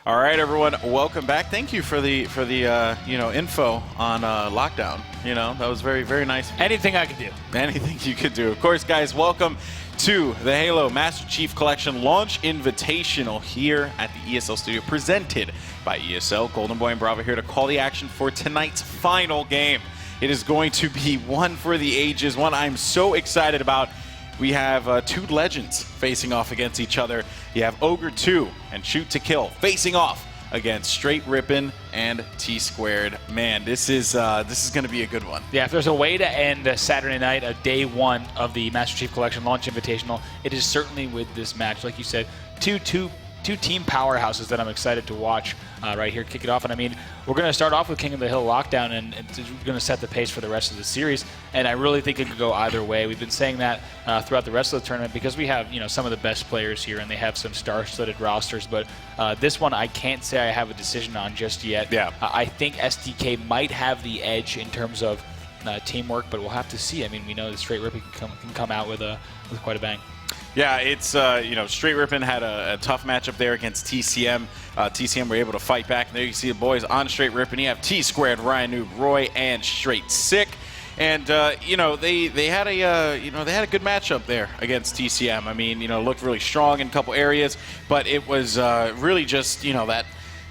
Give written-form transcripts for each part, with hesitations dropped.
All right, everyone, welcome back. Thank you for the info on lockdown. That was very, very nice. Anything I could do. Anything you could do. Of course, guys, welcome to the Halo Master Chief Collection Launch Invitational here at the ESL Studio, presented by ESL. Golden Boy and Bravo here to call the action for tonight's final game. It is going to be one for the ages, one I'm so excited about. We have two legends facing off against each other. You have Ogre 2 and Shoot to Kill facing off against Str8 Rippin and T-Squared. Man, this is going to be a good one. Yeah, if there's a way to end Saturday night, day one of the Master Chief Collection Launch Invitational, it is certainly with this match. Like you said, two team powerhouses that I'm excited to watch right here kick it off. And I mean, we're going to start off with King of the Hill Lockdown, and it's going to set the pace for the rest of the series. And I really think it could go either way. We've been saying that throughout the rest of the tournament because we have some of the best players here, and they have some star-studded rosters. But this one, I can't say I have a decision on just yet. Yeah. I think StK might have the edge in terms of teamwork, but we'll have to see. I mean, we know that Str8 Rippin can come out with quite a bang. Yeah, it's, Str8 Rippin had a tough matchup there against TCM. TCM were able to fight back, and there you see the boys on Str8 Rippin. You have T-Squared, Ryan Noob, Roy, and Str8 Sick. And, they had a good matchup there against TCM. I mean, looked really strong in a couple areas, but it was really just,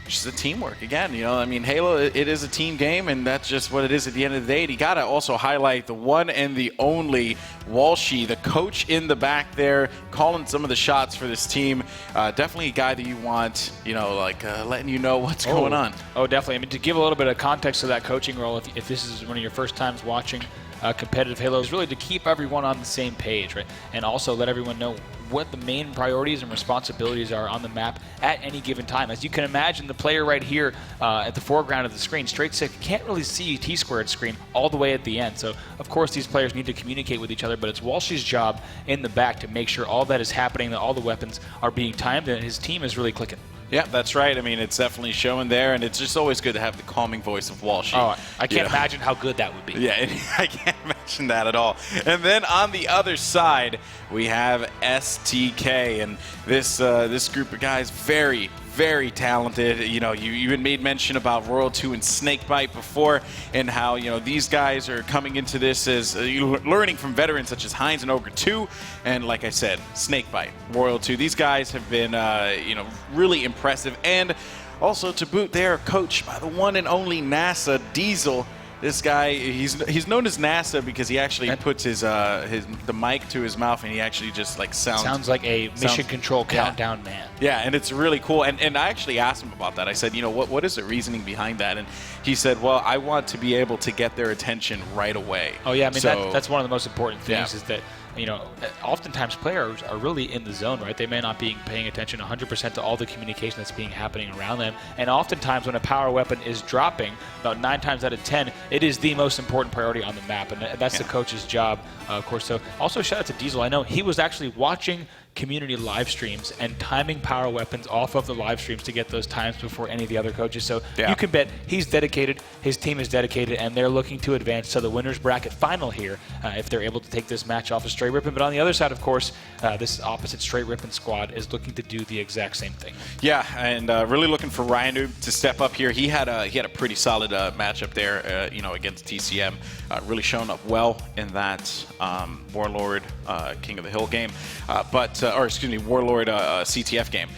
just the teamwork again. I mean, Halo, it is a team game, and that's just what it is at the end of the day. And you got to also highlight the one and the only Walshy, the coach in the back there, calling some of the shots for this team. Definitely a guy that you want, letting you know what's going on. Oh, definitely. I mean, to give a little bit of context to that coaching role, if this is one of your first times watching competitive Halo, is really to keep everyone on the same page, right? And also let everyone know what the main priorities and responsibilities are on the map at any given time. As you can imagine, the player right here at the foreground of the screen, Str8 Sick, can't really see T-Squared screen all the way at the end. So, of course, these players need to communicate with each other, but it's Walshy's job in the back to make sure all that is happening, that all the weapons are being timed, and his team is really clicking. Yeah, that's right. I mean, it's definitely showing there, and it's just always good to have the calming voice of Walshy. Oh, I can't imagine how good that would be. Yeah, I can't imagine that at all. And then on the other side, we have StK, and this group of guys, very, very talented. You had made mention about Royal 2 and Snakebite before, and how these guys are coming into this as learning from veterans such as Heinz and Ogre 2, and like I said, Snakebite, Royal 2. These guys have been really impressive, and also to boot, they are coached by the one and only NASA Diesel. This guy, he's known as NASA because he actually puts the mic to his mouth, and he actually just sounds like a mission control countdown man. Yeah, and it's really cool. And I actually asked him about that. I said, what is the reasoning behind that? And he said, well, I want to be able to get their attention right away. Oh yeah, I mean that's one of the most important things is that oftentimes players are really in the zone, right? They may not be paying attention 100% to all the communication that's happening around them. And oftentimes when a power weapon is dropping, about 9 times out of 10, it is the most important priority on the map. And that's the coach's job, of course. So also shout out to Diesel. I know he was actually watching community live streams and timing power weapons off of the live streams to get those times before any of the other coaches. So you can bet he's dedicated, his team is dedicated, and they're looking to advance to the winner's bracket final here if they're able to take this match off of Str8 Rippin. But on the other side, of course, this opposite Str8 Rippin squad is looking to do the exact same thing. Yeah, and really looking for Ryan Noob to step up here. He had a pretty solid matchup there, against TCM. Really shown up well in that Warlord King of the Hill game, Warlord CTF game.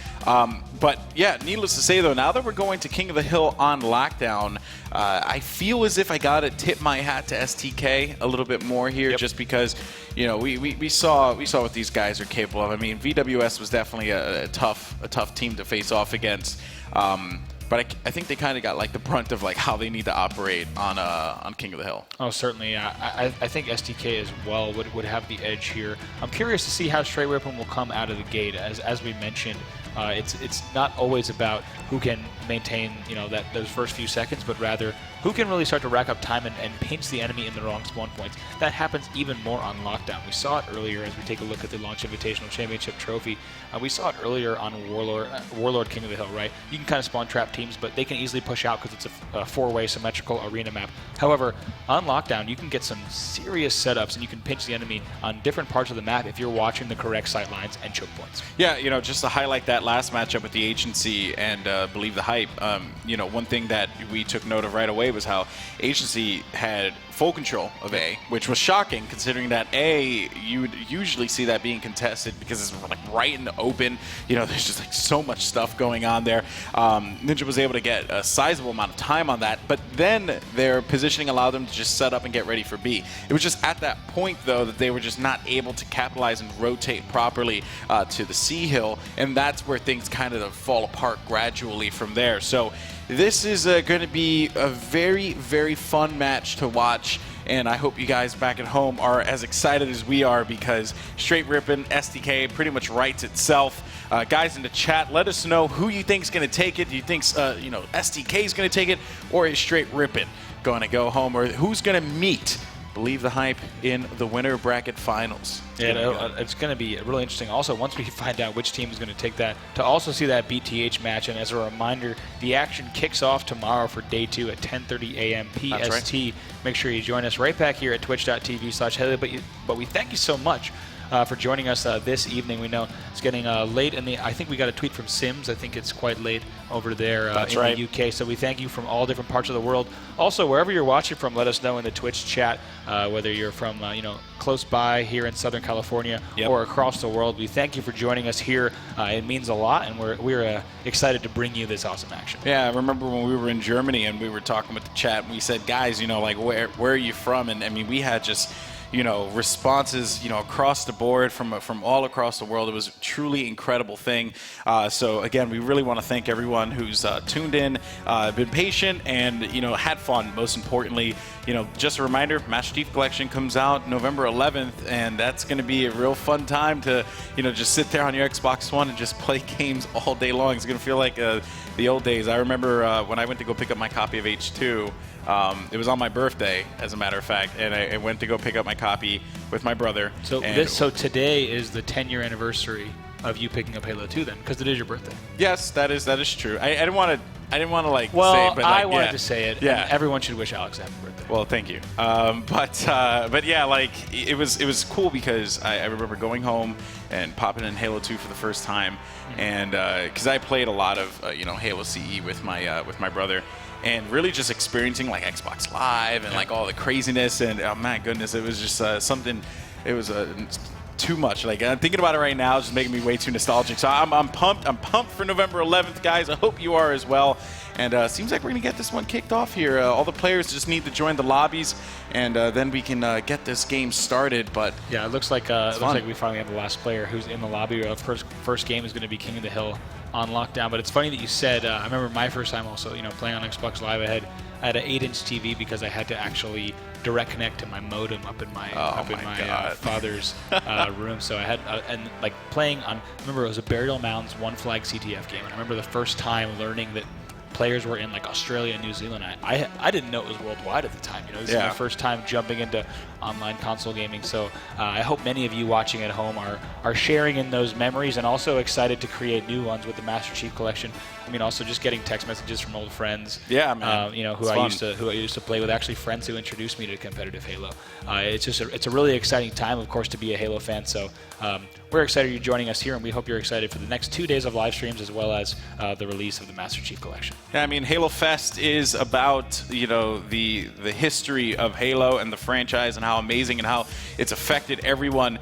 But yeah, needless to say though, now that we're going to King of the Hill on lockdown, I feel as if I gotta tip my hat to StK a little bit more here, just because we saw what these guys are capable of. I mean, VWS was definitely a tough team to face off against. But I think they kind of got the brunt of how they need to operate on King of the Hill. Oh, certainly. I think StK as well would have the edge here. I'm curious to see how Str8 Rippin will come out of the gate. As we mentioned, it's not always about who can maintain those first few seconds, but rather who can really start to rack up time and pinch the enemy in the wrong spawn points. That happens even more on lockdown. We saw it earlier as we take a look at the Launch Invitational Championship trophy. We saw it earlier on Warlord King of the Hill, right? You can kind of spawn trap teams, but they can easily push out because it's a 4-way symmetrical arena map. However, on lockdown, you can get some serious setups and you can pinch the enemy on different parts of the map if you're watching the correct sight lines and choke points. Yeah, just to highlight that, last matchup with the agency and Believe the Hype, you know, one thing that we took note of right away was how agency had full control of A, which was shocking considering that A, you would usually see that being contested because it's like right in the open. You know, there's just like so much stuff going on there. Ninja was able to get a sizable amount of time on that, but then their positioning allowed them to just set up and get ready for B. It was just at that point, though, that they were just not able to capitalize and rotate properly to the C hill, and that's where things kind of fall apart gradually from there. So this is going to be a very, very fun match to watch, and I hope you guys back at home are as excited as we are because Str8 Rippin, StK pretty much writes itself. Guys in the chat, let us know who you think is going to take it. Do you think you know, StK is going to take it, or is Str8 Rippin going to go home, or who's going to meet Believe the Hype in the winner bracket finals? It's going to be really interesting. Also, once we find out which team is going to take that, to also see that BTH match. And as a reminder, the action kicks off tomorrow for day 2 at 10:30 a.m. PST. Right. Make sure you join us right back here at twitch.tv/Halo. But we thank you so much for joining us this evening. We know it's getting late in the. I think we got a tweet from Sims. I think it's quite late over there in the UK. So we thank you from all different parts of the world. Also, wherever you're watching from, let us know in the Twitch chat. Whether you're from you know, close by here in Southern California or across the world, we thank you for joining us here. It means a lot, and we're excited to bring you this awesome action. Yeah, I remember when we were in Germany and we were talking with the chat, and we said, guys, you know, like where are you from? And I mean, we had just, you know, responses, you know, across the board from all across the world. It was a truly incredible thing. So again, we really want to thank everyone who's tuned in, been patient, and, you know, had fun. Most importantly, you know, just a reminder, Master Chief Collection comes out November 11th, and that's going to be a real fun time to, you know, just sit there on your Xbox One and just play games all day long. It's going to feel like the old days. I remember when I went to go pick up my copy of H2. It was on my birthday, as a matter of fact, and I went to go pick up my copy with my brother. So today is the 10-year anniversary of you picking up Halo 2, then, because it is your birthday. Yes, that is true. I didn't want to like well, say it, but like, I wanted to say it. Yeah, and everyone should wish Alex a happy birthday. Well, thank you. But yeah, like it was cool because I remember going home and popping in Halo 2 for the first time, and because I played a lot of you know, Halo CE with my brother. And really just experiencing like Xbox Live and like all the craziness, and oh my goodness, it was just something. It was too much. Like, I'm thinking about it right now, it's just making me way too nostalgic. So I'm pumped. I'm pumped for November 11th, guys. I hope you are as well. And seems like we're gonna get this one kicked off here. All the players just need to join the lobbies, and then we can get this game started. But yeah, it looks like we finally have the last player who's in the lobby. First game is going to be King of the Hill on lockdown. But it's funny that you said. I remember my first time also, you know, playing on Xbox Live. I had an 8-inch TV because I had to actually direct connect to my modem up in my father's room. So I had and like playing on. I remember it was a Burial Mounds One Flag CTF game, and I remember the first time learning that players were in like Australia and New Zealand. I didn't know it was worldwide at the time. You know, this is my first time jumping into online console gaming. So I hope many of you watching at home are sharing in those memories and also excited to create new ones with the Master Chief Collection. I mean, also just getting text messages from old friends. Yeah, man. You know, who I used to play with. Actually, friends who introduced me to competitive Halo. It's a really exciting time, of course, to be a Halo fan. So we're excited you're joining us here, and we hope you're excited for the next 2 days of live streams as well as the release of the Master Chief Collection. Yeah, I mean, Halo Fest is about, you know, the history of Halo and the franchise and how amazing and how it's affected everyone.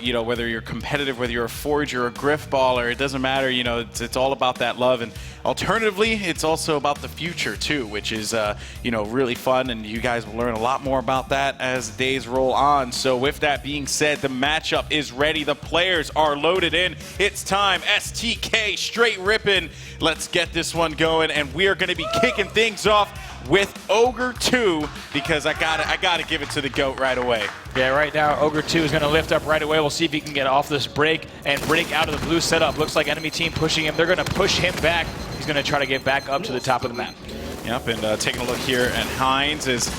You know, whether you're competitive, whether you're a Forge or a Griff baller, it doesn't matter. You know, it's all about that love. And alternatively, it's also about the future too, which is you know, really fun, and you guys will learn a lot more about that as the days roll on. So with that being said, the matchup is ready. The players are loaded in. It's time. StK, Str8 Rippin. Let's get this one going, and we are going to be kicking things off with Ogre 2 because I gotta give it to the GOAT right away. Yeah, right now Ogre 2 is going to lift up right away. We'll see if he can get off this break and break out of the blue setup. Looks like enemy team pushing him. They're going to push him back. He's going to try to get back up to the top of the map. Yep, and taking a look here at Heinz is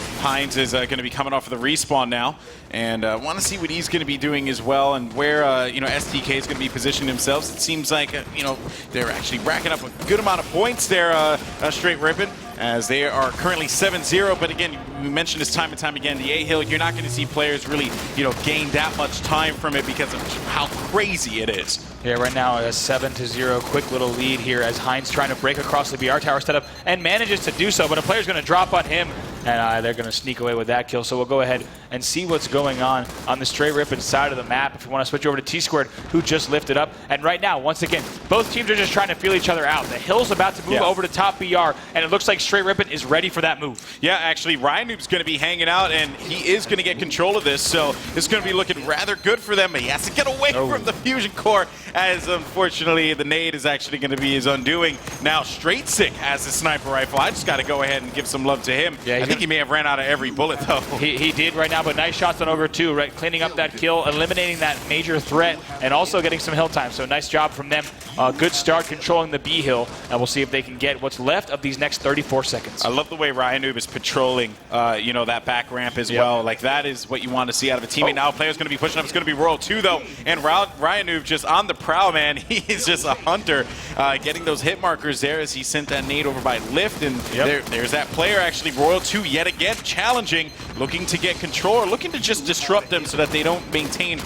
going to be coming off of the respawn now, and want to see what he's going to be doing as well, and where you know, StK is going to be positioning themselves. It seems like you know, they're actually racking up a good amount of points there, Str8 Rippin, as they are currently 7-0. But again, we mentioned this time and time again, the A-Hill, you're not going to see players really, you know, gain that much time from it because of how crazy it is. Yeah, right now a 7-0 quick little lead here as Heinz trying to break across the BR tower setup and manages to do so, but a player's going to drop on him, and they're going to sneak away with that kill. So we'll go ahead and see what's going on the Str8 Rippin side of the map if you want to switch over to T-Squared, who just lifted up. And right now, once again, both teams are just trying to feel each other out. The Hill's about to move over to top BR, and it looks like Str8 Rippin is ready for that move. Yeah, actually, Ryan-Noob's going to be hanging out, and he is going to get control of this, so it's going to be looking rather good for them, but he has to get away from the fusion core, as unfortunately the nade is actually going to be his undoing. Now Str8 has the sniper rifle. I just got to go ahead and give some love to him. Yeah, I think he may have ran out of every bullet, though. He did right now, but nice shots on Ogre 2, right? Cleaning up that kill, eliminating that major threat, and also getting some hill time. So nice job from them. Good start controlling the B hill, and we'll see if they can get what's left of these next 34 seconds. I love the way Ryan-Noob is patrolling, that back ramp as well. Like, that is what you want to see out of a teammate. Now a player's going to be pushing up. It's going to be Royal 2, though, and Ryan-Noob just on the prowl, man. He is just a hunter, getting those hit markers there as he sent that nade over by Lift, and there's that player, actually, Royal 2, yet again, challenging, looking to get control, or looking to just disrupt them so that they don't maintain,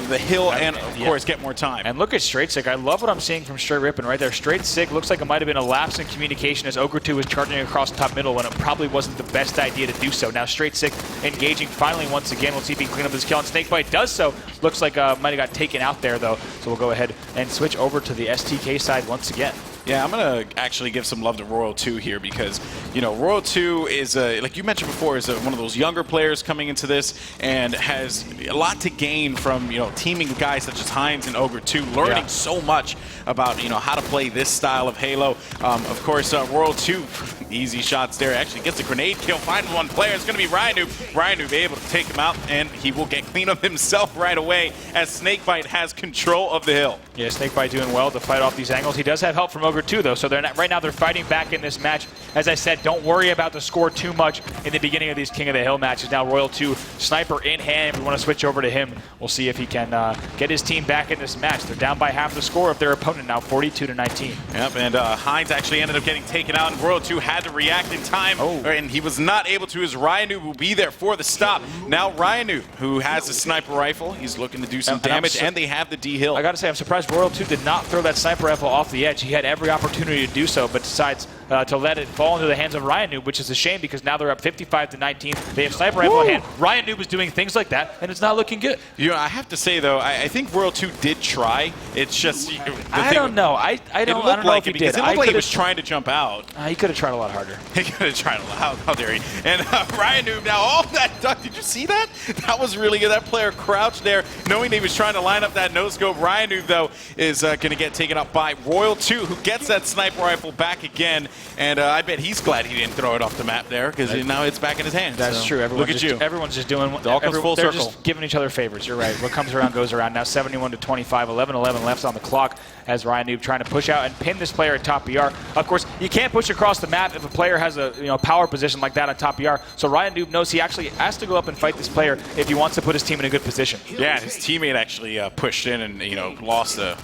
the hill and, of course, get more time. And look at Str8. I love what I'm seeing from Str8 Rippin right there. Str8 looks like it might have been a lapse in communication as Ogre 2 was charging across top middle when it probably wasn't the best idea to do so. Now Str8 engaging finally once again. We'll see if he can clean up his kill, and Snakebite does so. Looks like might have got taken out there, though. So we'll go ahead and switch over to the StK side once again. Yeah, I'm going to actually give some love to Royal 2 here because, Royal 2 is, like you mentioned before, is one of those younger players coming into this and has a lot to gain from, teaming with guys such as Heinz and Ogre 2, learning so much about, how to play this style of Halo. Of course, Royal 2, easy shots there, actually gets a grenade kill, finds one player. It's going to be Ryan-Noob. Ryan-Noob able to take him out, and he will get clean up himself right away as Snakebite has control of the hill. Yeah, Snakebite doing well to fight off these angles. He does have help from Ogre 2, though, so they're not, right now they're fighting back in this match. As I said, don't worry about the score too much in the beginning of these King of the Hill matches. Now Royal 2, sniper in hand. If we want to switch over to him, we'll see if he can get his team back in this match. They're down by half the score of their opponent now, 42-19. Yep, and Heinz actually ended up getting taken out, and Royal 2 had to react in time, and he was not able to, as Ryan-Noob will be there for the stop. Now Ryan-Noob, who has a sniper rifle, he's looking to do some damage, and they have the D hill. I got to say, I'm surprised Royal 2 did not throw that sniper rifle off the edge. He had every opportunity to do so, but decides to let it fall into the hands of Ryan-Noob, which is a shame because now they're up 55-19. They have sniper rifle in hand. Ryan-Noob is doing things like that, and it's not looking good. I have to say, though, I think Royal 2 did try. It's just... I don't know. I don't know if he did. It looked like he was trying to jump out. He could have tried a lot harder. He could have tried a lot. How dare he? And Ryan-Noob, now all that duck, did you see that? That was really good. That player crouched there, knowing that he was trying to line up that no-scope. Ryan-Noob, though, is going to get taken up by Royal 2, who gets that sniper rifle back again. And I bet he's glad he didn't throw it off the map there, because now it's back in his hands. That's true. Look at you. Everyone's just doing... It all comes full they're circle. Just giving each other favors. You're right. What comes around goes around. Now 71-25, 11-11 left on the clock as Ryan-Noob trying to push out and pin this player at top BR. Of course, you can't push across the map if a player has a power position like that on top BR. So Ryan-Noob knows he actually has to go up and fight this player if he wants to put his team in a good position. Yeah, his teammate actually pushed in and lost the...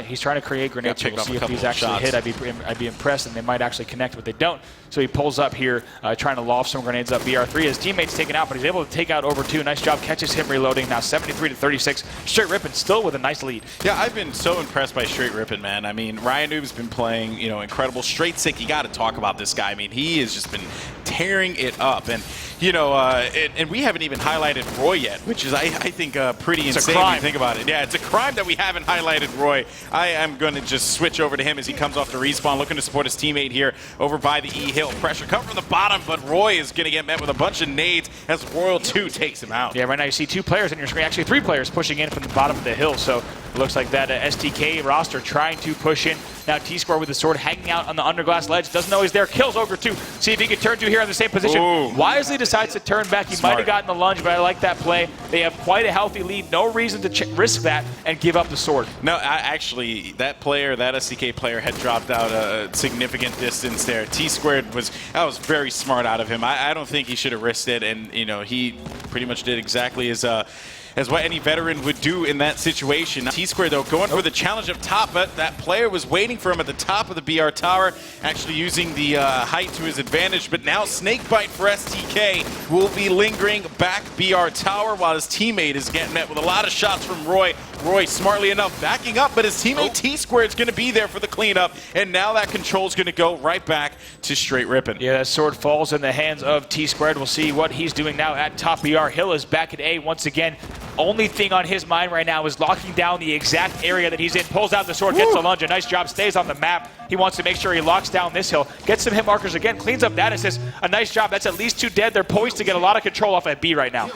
He's trying to create grenades. We'll see if these actually hit. I'd be impressed, and they might actually connect, but they don't. So he pulls up here, trying to loft some grenades up BR3. His teammate's taken out, but he's able to take out Ogre 2. Nice job, catches him reloading. Now 73-36. Str8 Rippin still with a nice lead. Yeah, I've been so impressed by Str8 Rippin, man. I mean, Ryan-Noob's been playing, incredible. Str8 you got to talk about this guy. I mean, he has just been tearing it up. And, and we haven't even highlighted Roy yet, which is, I think, pretty insane when you think about it. Yeah, it's a crime that we haven't highlighted Roy. I am going to just switch over to him as he comes off the respawn, looking to support his teammate here over by the E-Hill. Pressure coming from the bottom, but Roy is going to get met with a bunch of nades as Royal 2 takes him out. Yeah, right now you see 2 players on your screen, actually 3 players pushing in from the bottom of the hill. So it looks like that StK roster trying to push in. Now T-Square with the sword hanging out on the underglass ledge. Doesn't know he's there. Kills Ogre 2. See if he can turn to here in the same position. Ooh. Wisely decides to turn back. He might have gotten the lunge, but I like that play. They have quite a healthy lead. No reason to risk that and give up the sword. No, actually, that StK player had dropped out a significant distance there. T-Squared that was very smart out of him. I don't think he should have risked it, and he pretty much did exactly as as what any veteran would do in that situation. T-Squared, though, going for the challenge up top, but that player was waiting for him at the top of the BR tower, actually using the height to his advantage. But now Snakebite for StK will be lingering back BR tower while his teammate is getting met with a lot of shots from Roy. Roy, smartly enough, backing up, but his teammate T-Squared is going to be there for the cleanup, and now that control is going to go right back to Str8 Rippin. Yeah, that sword falls in the hands of T-Squared. We'll see what he's doing now at top BR. Hill is back at A once again. Only thing on his mind right now is locking down the exact area that he's in. Pulls out the sword, gets the lunge. A nice job, stays on the map. He wants to make sure he locks down this hill. Gets some hit markers again, cleans up that assist. A nice job. That's at least 2 dead. They're poised to get a lot of control off at B right now.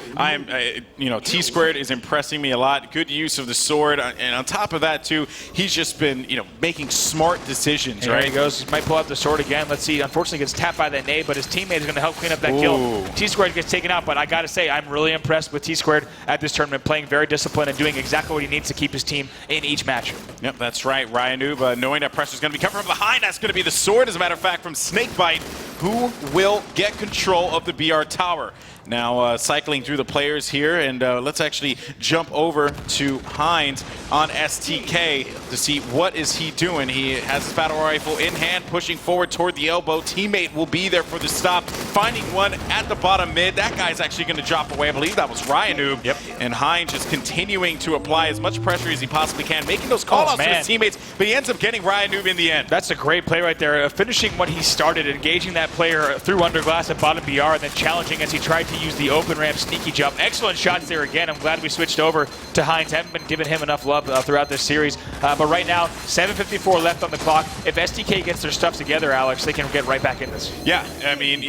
T-Squared is impressing me a lot. Good use of the sword, and on top of that too, he's just been, making smart decisions. Right? There he goes. He might pull out the sword again. Let's see. Unfortunately, gets tapped by that nade, but his teammate is going to help clean up that kill. T-Squared gets taken out, but I got to say, I'm really impressed with T-Squared at this tournament, playing very disciplined and doing exactly what he needs to keep his team in each match. Yep, that's right. Ryan Noob, knowing that pressure is going to be coming from behind, that's going to be the sword, as a matter of fact, from Snakebite, who will get control of the BR tower. Now cycling through the players here, and let's actually jump over to Hines on StK to see what is he doing. He has his battle rifle in hand, pushing forward toward the elbow. Teammate will be there for the stop, finding one at the bottom mid. That guy's actually going to drop away. I believe that was Ryan Noob. Yep. And Hines just continuing to apply as much pressure as he possibly can, making those call-outs to his teammates, but he ends up getting Ryan Noob in the end. That's a great play right there. Finishing what he started, engaging that player through underglass at bottom BR, and then challenging as he tried to use the open ramp sneaky jump. Excellent shots there again. I'm glad we switched over to Hines. Haven't been giving him enough love throughout this series. But right now, 7:54 left on the clock. If StK gets their stuff together, Alex, they can get right back in this. Yeah, I mean,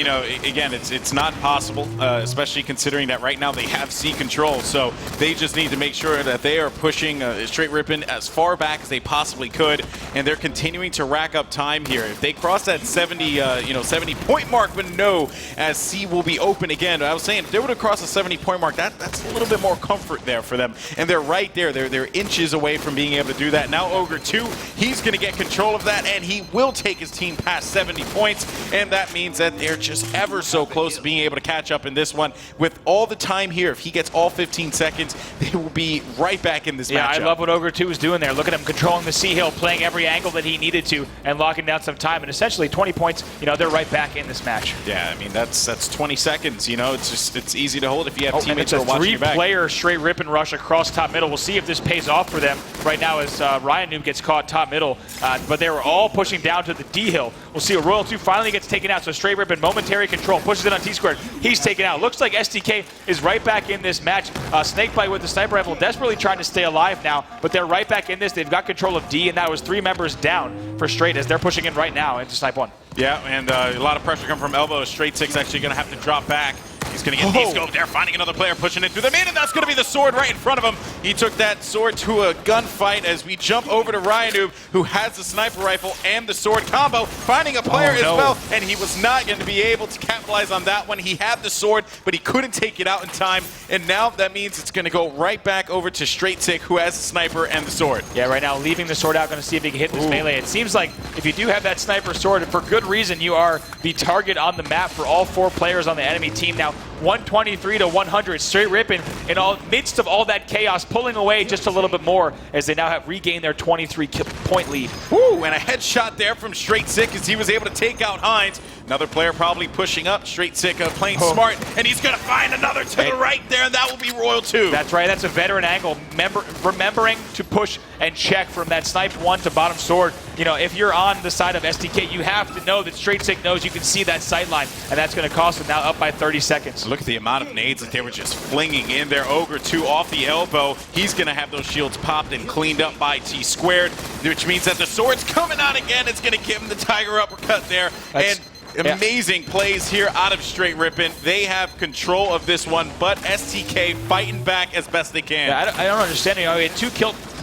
again, it's not possible, especially considering that right now they have C control. So they just need to make sure that they are pushing Str8 Rippin as far back as they possibly could, and they're continuing to rack up time here. If they cross that 70-point mark, but no, as C will be open again. I was saying, if they would have crossed the 70-point mark, that's a little bit more comfort there for them. And they're right there. They're inches away from being able to do that. Now Ogre 2, he's going to get control of that, and he will take his team past 70 points. And that means that they're just ever so close to being able to catch up in this one. With all the time here, if he gets all 15 seconds, they will be right back in this matchup. I love what Ogre 2 is doing there. Look at him controlling the C-Hill, playing every angle that he needed to, and locking down some time. And essentially 20 points, they're right back in this match. Yeah, I mean, that's 20 seconds. It's easy to hold if you have teammates who are watching your back. It's a 3-player Str8 Rippin rush across top middle. We'll see if this pays off for them right now as Ryan Noob gets caught top middle. But they were all pushing down to the D-Hill. We'll see a Royal 2 finally gets taken out. So Str8 Rippin, momentary control, pushes it on T-Squared. He's taken out. Looks like StK is right back in this match. Snakebite with the sniper rifle desperately trying to stay alive now, but they're right back in this. They've got control of D, and that was 3 members down for Str8 as they're pushing in right now into Snipe 1. Yeah, and a lot of pressure coming from elbow. Str8 actually going to have to drop back. He's going to get D-scope there, finding another player, pushing it through the mid, and that's going to be the sword right in front of him. He took that sword to a gunfight as we jump over to Ryan Noob, who has the sniper rifle and the sword combo, finding a player as well, and he was not going to be able to capitalize on that one. He had the sword, but he couldn't take it out in time, and now that means it's going to go right back over to Str8, who has the sniper and the sword. Yeah, right now leaving the sword out, going to see if he can hit this melee. It seems like if you do have that sniper sword, and for good reason, you are the target on the map for all 4 players on the enemy team. Now, 123 to 100, Str8 Rippin in all midst of all that chaos, pulling away just a little bit more as they now have regained their 23-point lead. Woo, and a headshot there from Str8 as he was able to take out Hines. Another player probably pushing up. Str8 playing smart, and he's going to find another to the right there, and that will be Royal 2. That's right. That's a veteran angle. Remembering to push and check from that sniped 1 to bottom sword. If you're on the side of StK, you have to know that Str8 knows you can see that sight line, and that's going to cost him now up by 30 seconds. Look at the amount of nades that they were just flinging in there. Ogre 2 off the elbow. He's going to have those shields popped and cleaned up T-Squared, which means that the sword's coming out again. It's going to give him the tiger uppercut there. Amazing plays here out of Str8 Rippin. They have control of this one, but StK fighting back as best they can. Yeah, I don't understand. We had 2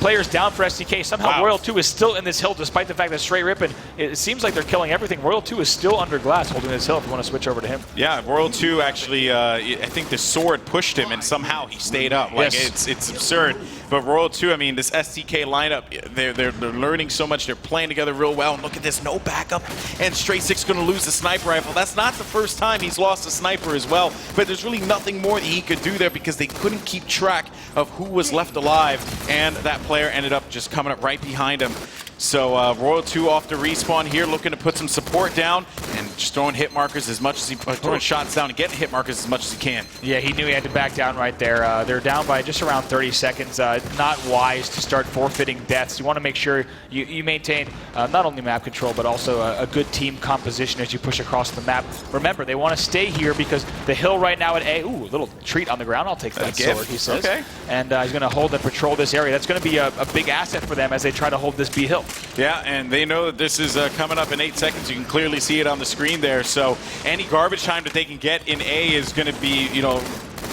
players down for StK. Somehow Wow. Royal 2 is still in this hill, despite the fact that Str8 Rippin, it seems like they're killing everything. Royal 2 is still under glass holding this hill if you want to switch over to him. Yeah, Royal 2 actually, I think the sword pushed him and somehow he stayed up. Like, Yes. it's absurd. But Royal 2, I mean, this StK lineup, they're learning so much. They're playing together real well. And look at this, no backup. And Str8's going to lose the sniper rifle. That's not the first time he's lost a sniper as well. But there's really nothing more that he could do there because they couldn't keep track of who was left alive. And that player ended up just coming up right behind him. So Royal 2 off the respawn here, looking to put some support down and just throwing hit markers as much as he throwing shots down and getting hit markers as much as he can. Yeah, he knew he had to back down right there. They're down by just around 30 seconds. Not wise to start forfeiting deaths. You want to make sure you maintain not only map control but also a good team composition as you push across the map. Remember, they want to stay here because the hill right now at A. Ooh, a little treat on the ground. I'll take that sword, he says. Okay. And he's going to hold and patrol this area. That's going to be a big asset for them as they try to hold this B hill. Yeah, and they know that this is coming up in 8 seconds. You can clearly see it on the screen there. So any garbage time that they can get in A is going to be, you know,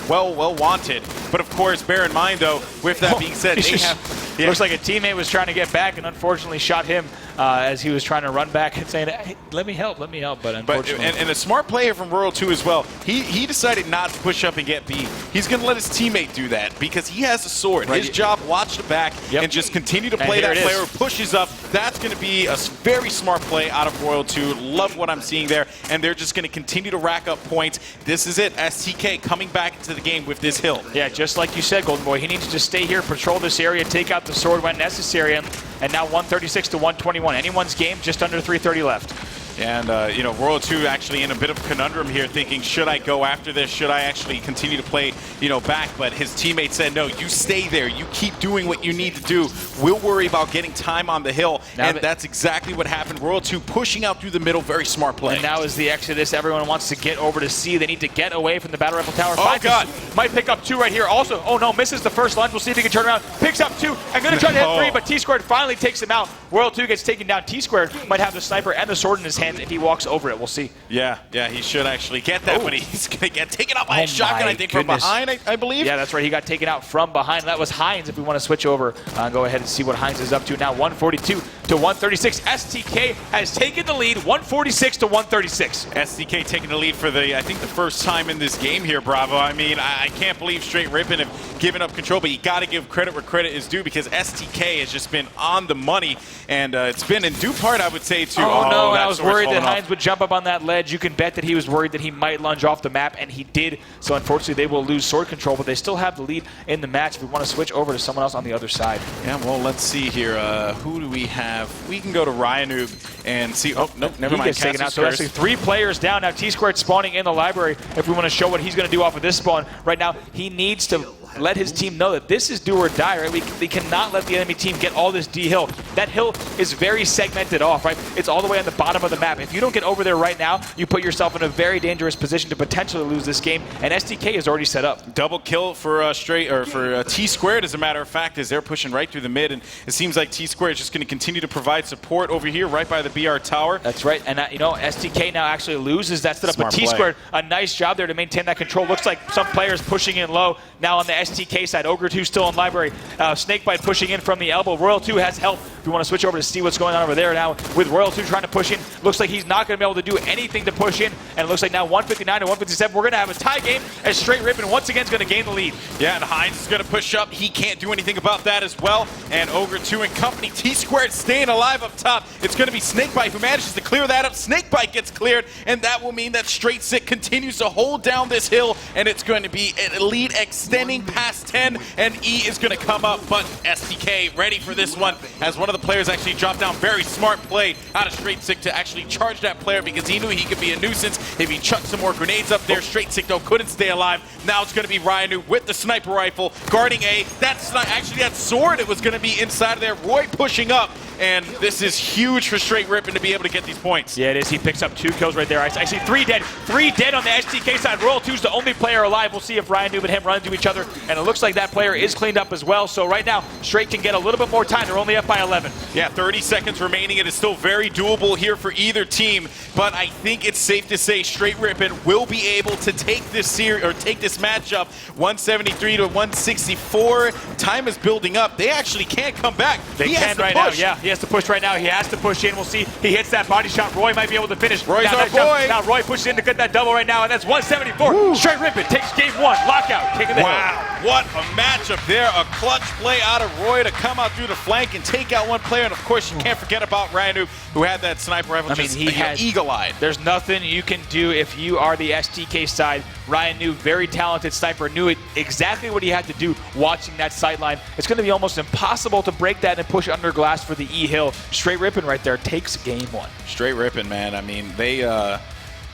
well wanted. But of course, bear in mind though, with that being said, they have. Yeah. Looks like a teammate was trying to get back and unfortunately shot him as he was trying to run back and saying, hey, let me help. But unfortunately. And a smart player from Royal 2 as well, he decided not to push up and get B. He's going to let his teammate do that because he has a sword. Right. His job, watch the back and just continue to play that player who pushes up. That's going to be a very smart play out of Royal 2. Love what I'm seeing there. And they're just going to continue to rack up points. This is it. StK coming back into the game with this hill. Yeah, just like you said, Golden Boy. He needs to stay here, patrol this area, take out the sword when necessary. And now 136 to 121. Anyone's game, just under 3:30 left. And, you know, Royal 2 actually in a bit of a conundrum here, thinking, should I go after this? Should I actually continue to play, you know, back? But his teammate said, no, you stay there. You keep doing what you need to do. We'll worry about getting time on the hill. Now and that's exactly what happened. Royal 2 pushing out through the middle, very smart play. And now is the exodus. Everyone wants to get over to C. They need to get away from the battle rifle tower. Oh, God. Might pick up 2 right here. Also, oh, no, misses the first lunge. We'll see if he can turn around. Picks up 2. And going to try to hit 3, but T-Squared finally takes him out. Royal 2 gets taken down. T-Squared might have the sniper and the sword in his hand if he walks over it. We'll see. Yeah, he should actually get that, but he's going to get taken out by a shotgun, I think, from behind, I believe. Yeah, that's right. He got taken out from behind. That was Hines. If we want to switch over, go ahead and see what Hines is up to now. 142 to 136. StK has taken the lead, 146 to 136. StK taking the lead for I think the first time in this game here, Bravo. I mean, I can't believe Str8 Rippin have given up control, but you got to give credit where credit is due because StK has just been on the money, and it's been in due part, I would say, to. Oh no, I was worried that Hines would jump up on that ledge. You can bet that he was worried that he might lunge off the map, and he did. So unfortunately, they will lose sword control, but they still have the lead in the match. If we want to switch over to someone else on the other side. Yeah, well, let's see here. Who do we have? We can go to Ryanoob and see. Oh, no, never mind. Gets taken out. So actually 3 players down. Now T-Squared spawning in the library. If we want to show what he's going to do off of this spawn right now, he needs to let his team know that this is do or die, right? We cannot let the enemy team get all this D hill. That hill is very segmented off, right? It's all the way on the bottom of the map. If you don't get over there right now, you put yourself in a very dangerous position to potentially lose this game, and StK is already set up. Double kill for T-Squared, as a matter of fact, as they're pushing right through the mid, and it seems like T-Squared is just going to continue to provide support over here, right by the BR tower. That's right, and you know, StK now actually loses that setup, but T-Squared, a nice job there to maintain that control. Looks like some players pushing in low. Now on the StK side, Ogre 2 still in library. Snakebite pushing in from the elbow. Royal 2 has help. If we want to switch over to see what's going on over there now with Royal 2 trying to push in. Looks like he's not going to be able to do anything to push in, and it looks like now 159 to 157. We're going to have a tie game as Str8 Rippin once again is going to gain the lead. Yeah, and Hines is going to push up. He can't do anything about that as well. And Ogre 2 and company, T-Squared staying alive up top. It's going to be Snakebite who manages to clear that up. Snakebite gets cleared, and that will mean that Str8 continues to hold down this hill, and it's going to be a lead extending past 10, and E is going to come up, but StK ready for this one as one of the players actually dropped down. Very smart play out of Str8 to actually charge that player because he knew he could be a nuisance if he chucked some more grenades up there. Str8 though couldn't stay alive. Now it's going to be Ryanoob with the sniper rifle guarding A. That's not actually that sword. It was going to be inside of there. Roy pushing up. and this is huge for Str8 Rippin to be able to get these points. Yeah, it is. He picks up 2 kills right there. I see 3 dead. 3 dead on the StK side. Royal 2's the only player alive. We'll see if Ryan Noob and him run into each other, and it looks like that player is cleaned up as well. So right now, Str8 can get a little bit more time. They're only up by 11. Yeah, 30 seconds remaining. It is still very doable here for either team, but I think it's safe to say Str8 Rippin will be able to take this series or take this matchup 173 to 164. Time is building up. They actually can't come back. They can right now. Yeah, he has to push right now. He has to push in. We'll see. He hits that body shot. Roy might be able to finish. Roy's now, our boy. Now Roy pushes in to get that double right now, and that's 174. Str8 Rippin takes game 1. Lockout. Taking the Wow, what a matchup there. A clutch play out of Roy to come out through the flank and take out one player. And of course, you can't forget about Ryan Noob, who had that sniper rifle he had eagle-eyed. There's nothing you can do if you are the StK side. Ryan Noob, very talented sniper, knew it exactly what he had to do watching that sideline. It's going to be almost impossible to break that and push under glass for the E-Hill. Str8 Rippin right there takes game 1. Str8 Rippin, man. I mean, they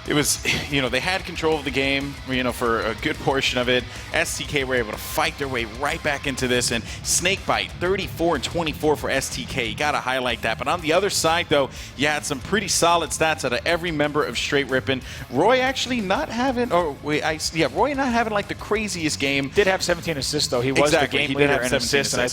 it was, they had control of the game, for a good portion of it. StK were able to fight their way right back into this, and Snakebite 34 and 24 for StK. You got to highlight that. But on the other side, though, you had some pretty solid stats out of every member of Str8 Rippin. Roy actually not having, Roy not having like the craziest game. Did have 17 assists though. He was the game leader in assists. And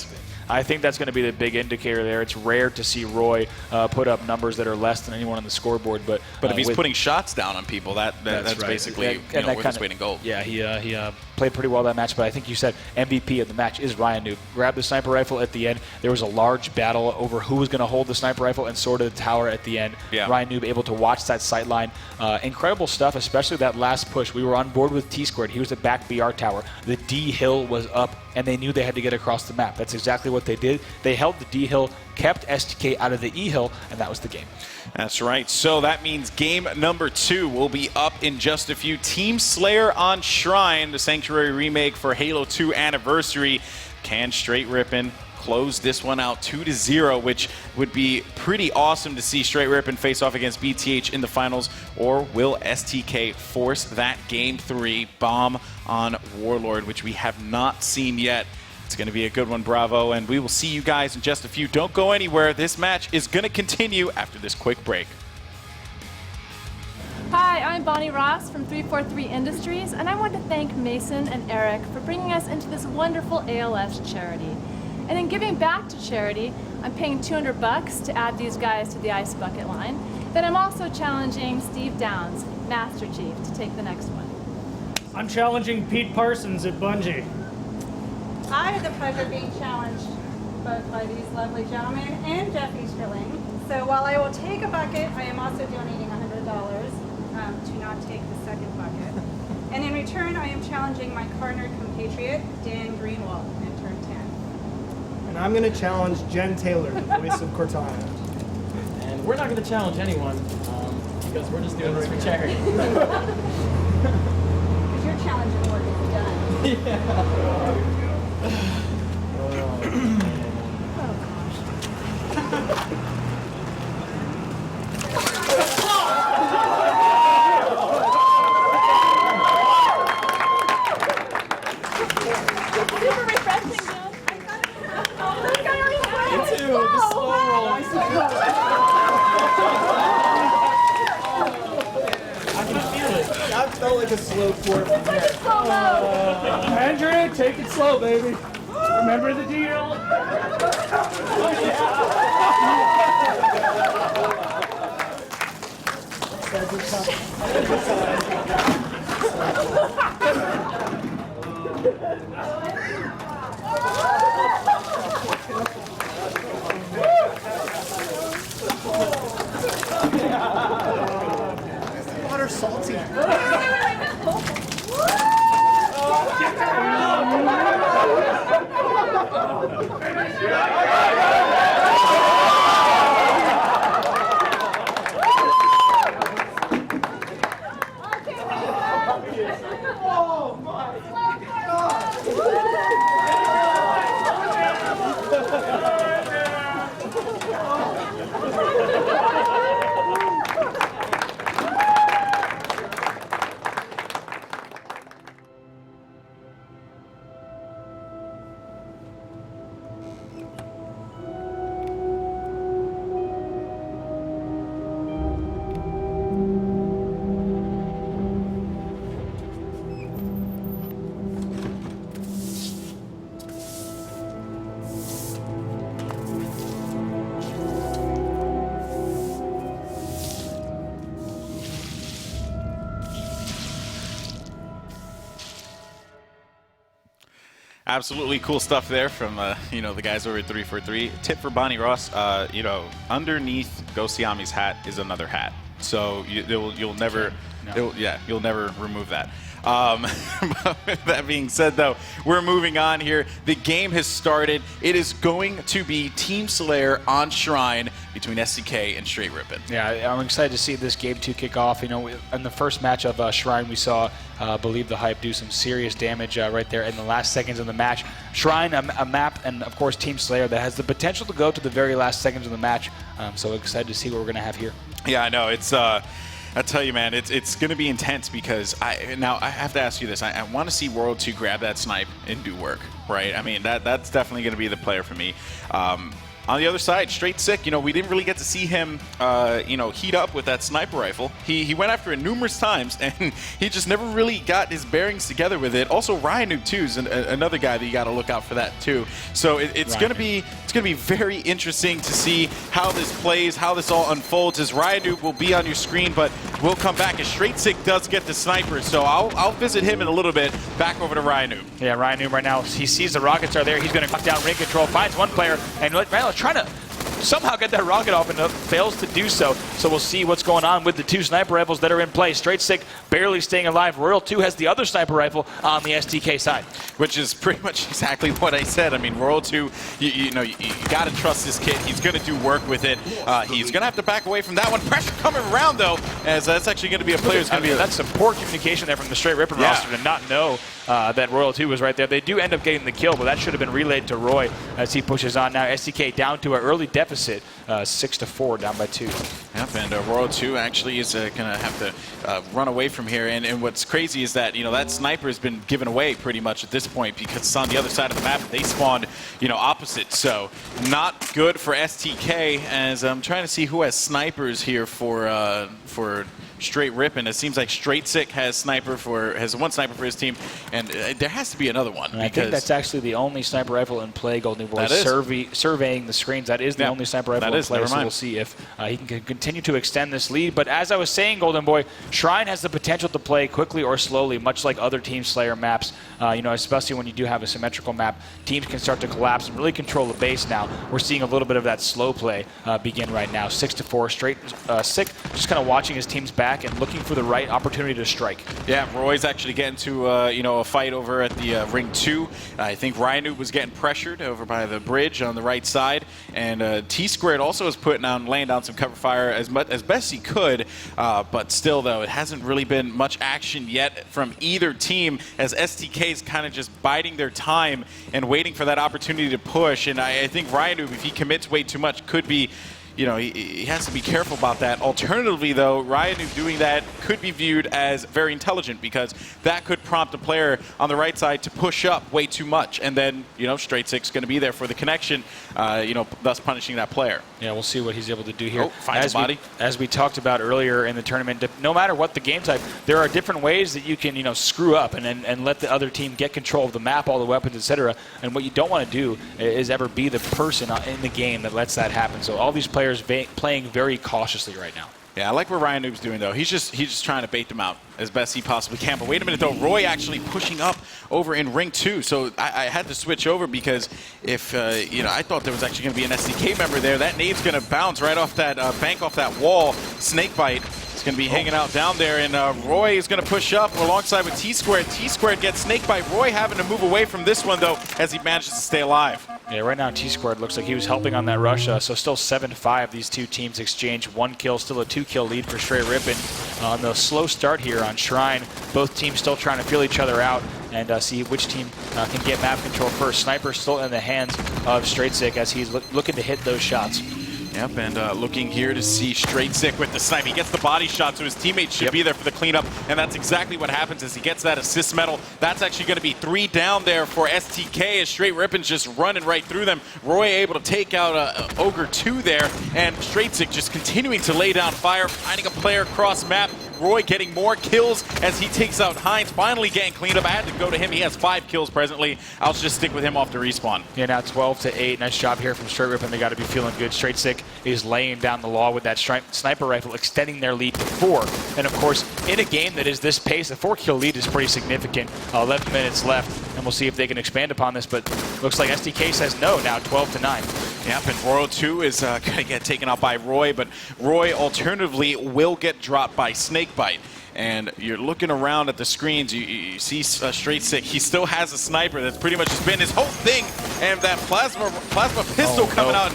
I think that's going to be the big indicator there. It's rare to see Roy put up numbers that are less than anyone on the scoreboard, but if he's putting shots down on people, that's right. Basically worth his weight in gold. Yeah, he played pretty well that match, but I think you said MVP of the match is Ryan Noob. Grabbed the sniper rifle at the end. There was a large battle over who was going to hold the sniper rifle and sword of the tower at the end. Yeah. Ryan Noob able to watch that sight line. Incredible stuff, especially that last push. We were on board with T-Squared. He was at back BR tower. The D-Hill was up, and they knew they had to get across the map. That's exactly what they did. They held the D-Hill, kept StK out of the E-Hill, and that was the game. That's right. So that means game number 2 will be up in just a few. Team Slayer on Shrine, the Sanctuary remake for Halo 2 Anniversary. Can Str8 Rippin close this one out 2-0, which would be pretty awesome to see Str8 Rippin face off against BTH in the finals, or will StK force that game 3 bomb on Warlord, which we have not seen yet? It's going to be a good one, Bravo, and we will see you guys in just a few. Don't go anywhere. This match is going to continue after this quick break. Hi, I'm Bonnie Ross from 343 Industries, and I want to thank Mason and Eric for bringing us into this wonderful ALS charity. And in giving back to charity, I'm paying $200 to add these guys to the ice bucket line. Then I'm also challenging Steve Downs, Master Chief, to take the next one. I'm challenging Pete Parsons at Bungie. I had the pleasure of being challenged both by these lovely gentlemen and Jeff Easterling. So while I will take a bucket, I am also donating $100 to not take the second bucket. And in return, I am challenging my partnered compatriot, Dan Greenwald, in turn 10. And I'm going to challenge Jen Taylor, the voice of Cortana. And we're not going to challenge anyone because we're just doing this for charity. Because your challenging work is done. Yeah. Super refreshing, Jen. This guy already had it. Me too, the slow roll. I can feel it. That felt like a slow pour from there. Slow-mo. Andrew, take it slow, baby. Remember the deal? Water salty. Oh my Absolutely cool stuff there from the guys over at 343. Tip for Bonnie Ross, underneath Gosiami's hat is another hat, so you'll never remove that. But with that being said, though, we're moving on here. The game has started. It is going to be Team Slayer on Shrine between StK and Str8 Rippin. Yeah, I'm excited to see this game 2 kick off. In the first match of Shrine, we saw Believe the Hype do some serious damage right there in the last seconds of the match. Shrine, a map, and of course Team Slayer that has the potential to go to the very last seconds of the match. So excited to see what we're going to have here. Yeah, I know. It's I tell you, man, it's going to be intense because I have to ask you this. I want to see World 2 grab that snipe and do work, right? I mean, that's definitely going to be the player for me. On the other side, Str8 we didn't really get to see him, heat up with that sniper rifle. He went after it numerous times, and he just never really got his bearings together with it. Also, Ryan too is another guy that you got to look out for that too. So it's going to be very interesting to see how this plays, how this all unfolds. As Ryan will be on your screen, but we'll come back as Str8 does get the sniper. So I'll visit him in a little bit. Back over to Ryan. Yeah, Ryan right now, he sees the rockets are there. He's going to knock down ring control, finds one player, and trying to somehow get that rocket off and fails to do so. So we'll see what's going on with the 2 sniper rifles that are in play. Str8 barely staying alive. Royal 2 has the other sniper rifle on the StK side. Which is pretty much exactly what I said. I mean, Royal 2, you got to trust this kid. He's going to do work with it. He's going to have to back away from that one. Pressure coming around, though, as that's actually going to be a player. That's some poor communication there from the Str8 Rippin roster to not know that Royal 2 was right there. They do end up getting the kill, but that should have been relayed to Roy as he pushes on now. StK down to an early deficit, 6-4, down by 2. Yep, and Royal 2 actually is going to have to run away from here. And what's crazy is that, that sniper has been given away pretty much at this point because it's on the other side of the map. They spawned, opposite. So not good for StK, as I'm trying to see who has snipers here for Str8 Rippin. It seems like Str8 has one sniper for his team, and there has to be another one. I think that's actually the only sniper rifle in play, Golden Boy. Surveying the screens, that is the only sniper rifle in play, so we'll see if he can continue to extend this lead. But as I was saying, Golden Boy, Shrine has the potential to play quickly or slowly, much like other Team Slayer maps. Especially when you do have a symmetrical map, teams can start to collapse and really control the base now. We're seeing a little bit of that slow play begin right now. 6-4, Str8 just kind of watching his team's back and looking for the right opportunity to strike. Yeah, Roy's actually getting to a fight over at the ring 2. I think Ryan was getting pressured over by the bridge on the right side, and T2 also is laying down some cover fire as best he could, but still though it hasn't really been much action yet from either team, as StK is kind of just biding their time and waiting for that opportunity to push. And I think Ryan, if he commits way too much, could be he has to be careful about that. Alternatively, though, Ryan doing that could be viewed as very intelligent, because that could prompt a player on the right side to push up way too much, and then Str8 is going to be there for the connection, thus punishing that player. Yeah, we'll see what he's able to do here. As we talked about earlier in the tournament, no matter what the game type, there are different ways that you can screw up and let the other team get control of the map, all the weapons, etc. And what you don't want to do is ever be the person in the game that lets that happen. So all these players playing very cautiously right now. Yeah, I like what Ryan Noob's doing, though. He's just trying to bait them out as best he possibly can. But wait a minute, though. Roy actually pushing up over in ring 2. So I had to switch over, because if, I thought there was actually going to be an StK member there. That nade's going to bounce right off that bank off that wall. Snakebite is going to be hanging out down there. And Roy is going to push up alongside with T2. T2 gets Snakebite. Roy having to move away from this one, though, as he manages to stay alive. Yeah, right now T2 looks like he was helping on that rush, so still 7-5. These two teams exchange 1 kill, still a 2-kill lead for Str8 Rippin. On the slow start here on Shrine, both teams still trying to feel each other out and see which team can get map control first. Sniper still in the hands of Str8 as he's looking to hit those shots. Yep, and looking here to see Str8 with the snipe. He gets the body shot, so his teammates should be there for the cleanup, and that's exactly what happens as he gets that assist medal. That's actually going to be 3 down there for StK, as Str8 Rippin's just running right through them. Roy able to take out Ogre 2 there, and Str8 just continuing to lay down fire, finding a player cross map. Roy getting more kills as he takes out Hines, finally getting cleaned up. I had to go to him. He has 5 kills presently. I'll just stick with him off the respawn. Yeah, now 12-8. Nice job here from Str8 Rippin. They got to be feeling good. Str8 is laying down the law with that sniper rifle, extending their lead to 4. And of course, in a game that is this pace, a 4-kill lead is pretty significant. 11 minutes left, and we'll see if they can expand upon this. But looks like StK says no now, 12-9. Yep, and Royal 2 is going to get taken out by Roy, but Roy alternatively will get dropped by Snakebite. And you're looking around at the screens, you see Str8 he still has a sniper. That's pretty much just been his whole thing. And that plasma pistol coming out.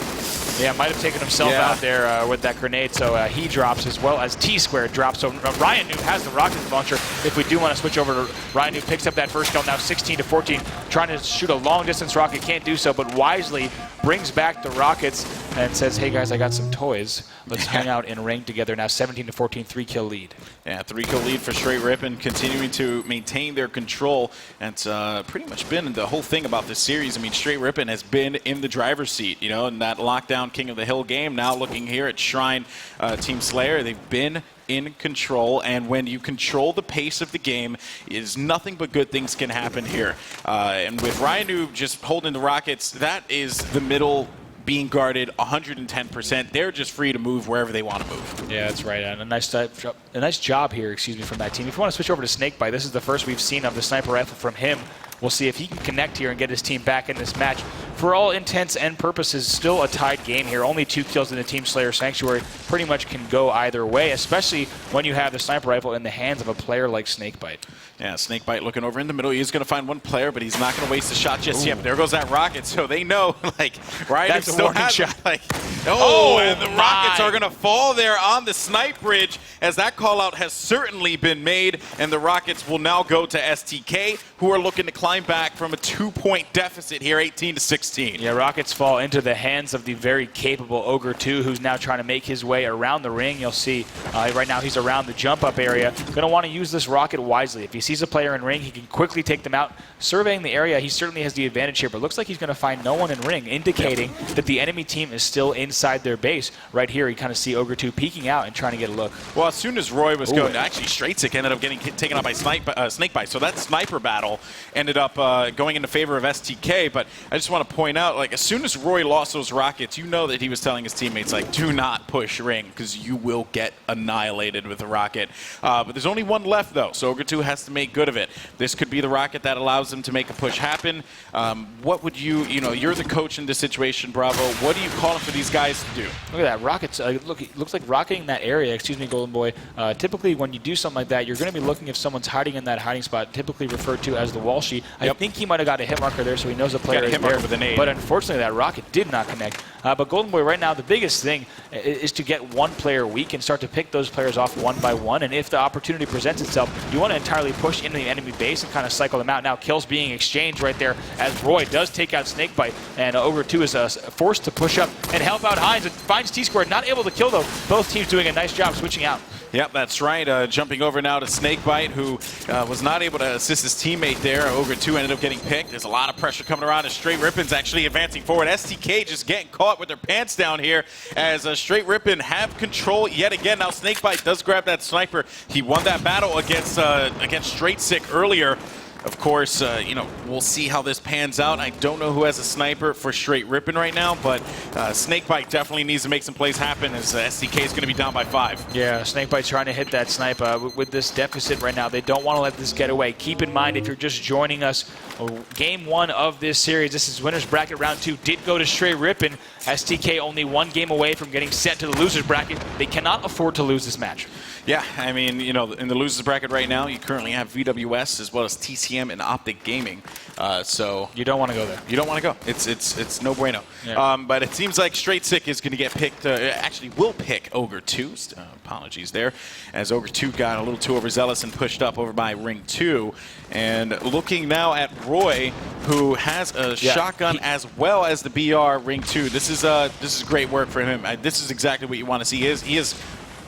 Yeah, might have taken himself out there with that grenade, so he drops as well as T-Squared drops. So Ryan Noob has the rocket launcher. If we do want to switch over to Ryan Noob, picks up that first kill, now 16-14, trying to shoot a long-distance rocket, can't do so, but wisely brings back the rockets and says, hey guys, I got some toys. Let's hang out in ring together. Now 17-14, 3-kill lead. Yeah, 3-kill lead for Str8 Rippin, continuing to maintain their control. And it's pretty much been the whole thing about this series. I mean, Str8 Rippin has been in the driver's seat, you know, in that lockdown King of the Hill game. Now looking here at Shrine Team Slayer, they've been in control, and when you control the pace of the game, is nothing but good things can happen here. And with Ryan Noob just holding the rockets, that is the middle being guarded 110%. They're just free to move wherever they want to move. Yeah, that's right. And a nice job here, from that team. If you want to switch over to Snakebite, this is the first we've seen of the sniper rifle from him. We'll see if he can connect here and get his team back in this match. For all intents and purposes, still a tied game here. Only 2 kills in the Team Slayer Sanctuary. Pretty much can go either way, especially when you have the sniper rifle in the hands of a player like Snakebite. Yeah, Snakebite looking over in the middle. He's going to find one player, but he's not going to waste the shot just yet. But there goes that rocket, so they know, like, Ryan still has shot. Like, and the rockets are going to fall there on the snipe bridge, as that call out has certainly been made, and the rockets will now go to StK, who are looking to climb back from a 2-point deficit here, 18-16. Yeah, rockets fall into the hands of the very capable Ogre 2, who's now trying to make his way around the ring. You'll see right now he's around the jump-up area. Going to want to use this rocket wisely. If he sees a player in ring, he can quickly take them out. Surveying the area, he certainly has the advantage here, but looks like he's going to find no one in ring, indicating that the enemy team is still inside their base. Right here, you kind of see Ogre 2 peeking out and trying to get a look. Well, as soon as Roy was going, actually Str8 ended up getting taken out by Snakebite, so that sniper battle ended up going into favor of StK. But I just want to point out, like, as soon as Roy lost those rockets, you know that he was telling his teammates, like, do not push ring, because you will get annihilated with a rocket. But there's only one left, though, so Ogre 2 has to make good of it. This could be the rocket that allows them to make a push happen. What would you're the coach in this situation, Bravo. What are you calling for these guys to do? Look at that, rockets. Look, it looks like rocketing that area, excuse me, Golden Boy. Typically, when you do something like that, you're going to be looking if someone's hiding in that hiding spot, typically referred to as the wall sheet. I think he might have got a hit marker there, so he knows the player is there. With a nade. But unfortunately, that rocket did not connect. But Golden Boy, right now, the biggest thing is to get one player weak and start to pick those players off one by one. And if the opportunity presents itself, you want to entirely push into the enemy base and kind of cycle them out. Now, kills being exchanged right there as Roy does take out Snakebite, and Ogre 2 is forced to push up and help out Hines. It finds T-Squared, not able to kill, though. Both teams doing a nice job switching out. Yep, that's right. Jumping over now to Snakebite, who was not able to assist his teammate there. Ogre 2 ended up getting picked. There's a lot of pressure coming around as Str8 Rippin's actually advancing forward. StK just getting caught with their pants down here as Str8 Rippin have control yet again. Now Snakebite does grab that sniper. He won that battle against Str8 earlier. Of course, we'll see how this pans out. I don't know who has a sniper for Str8 Rippin right now, but Snakebite definitely needs to make some plays happen as StK is going to be down by 5. Yeah, Snakebite trying to hit that snipe with this deficit right now. They don't want to let this get away. Keep in mind, if you're just joining us, game 1 of this series, this is winner's bracket round 2, did go to Str8 Rippin. StK only 1 game away from getting sent to the loser's bracket. They cannot afford to lose this match. Yeah, I mean, in the losers bracket right now, you currently have VWS as well as TCM and Optic Gaming. So you don't want to go there. You don't want to go. It's no bueno. Yeah. But it seems like Str8 is going to get picked. Actually, will pick Ogre 2. Apologies there, as Ogre 2 got a little too overzealous and pushed up over by Ring 2. And looking now at Roy, who has a shotgun as well as the BR Ring 2. This is great work for him. This is exactly what you want to see. He is